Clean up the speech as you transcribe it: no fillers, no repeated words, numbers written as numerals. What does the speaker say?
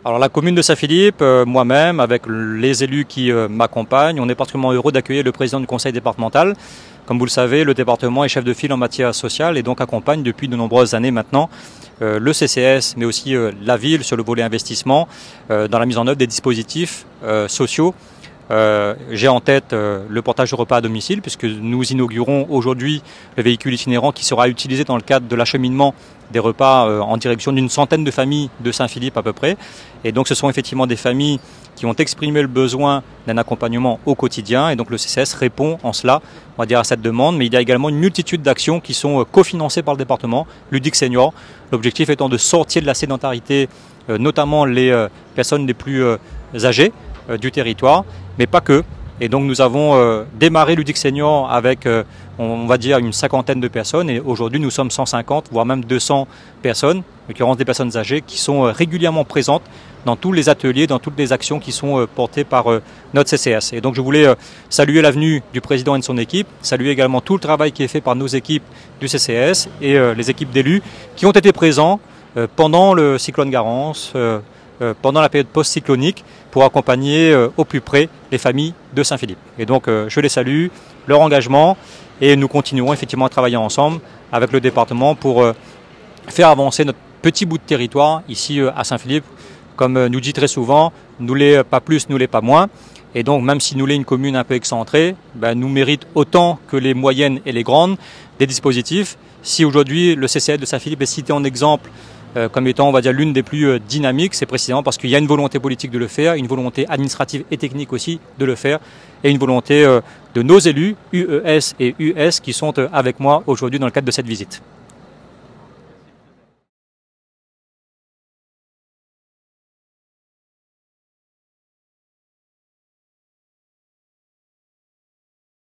Alors la commune de Saint-Philippe, moi-même, avec les élus qui m'accompagnent, on est particulièrement heureux d'accueillir le président du conseil départemental. Comme vous le savez, le département est chef de file en matière sociale et donc accompagne depuis de nombreuses années maintenant le CCS, mais aussi la ville sur le volet investissement, dans la mise en œuvre des dispositifs sociaux. J'ai en tête le portage de repas à domicile, puisque nous inaugurons aujourd'hui le véhicule itinérant qui sera utilisé dans le cadre de l'acheminement des repas en direction d'une centaine de familles de Saint-Philippe à peu près. Et donc ce sont effectivement des familles qui ont exprimé le besoin d'un accompagnement au quotidien. Et donc le CCS répond en cela, on va dire, à cette demande. Mais il y a également une multitude d'actions qui sont cofinancées par le département, Ludique Senior. L'objectif étant de sortir de la sédentarité, notamment les personnes les plus âgées du territoire, mais pas que. Et donc nous avons démarré Ludique Senior avec, on va dire, une cinquantaine de personnes. Et aujourd'hui, nous sommes 150, voire même 200 personnes, en l'occurrence des personnes âgées, qui sont régulièrement présentes dans tous les ateliers, dans toutes les actions qui sont portées par notre CCS. Et donc je voulais saluer la venue du président et de son équipe, saluer également tout le travail qui est fait par nos équipes du CCS et les équipes d'élus qui ont été présents pendant le cyclone Garance, pendant la période post-cyclonique, pour accompagner au plus près les familles de Saint-Philippe. Et donc je les salue, leur engagement, et nous continuerons effectivement à travailler ensemble avec le département pour faire avancer notre petit bout de territoire ici à Saint-Philippe. Comme nous dit très souvent, nous l'est pas plus, nous l'est pas moins. Et donc même si nous l'est une commune un peu excentrée, nous mérite autant que les moyennes et les grandes des dispositifs. Si aujourd'hui le CCS de Saint-Philippe est cité en exemple comme étant, on va dire, l'une des plus dynamiques, c'est précisément parce qu'il y a une volonté politique de le faire, une volonté administrative et technique aussi de le faire, et une volonté de nos élus, UES et US, qui sont avec moi aujourd'hui dans le cadre de cette visite.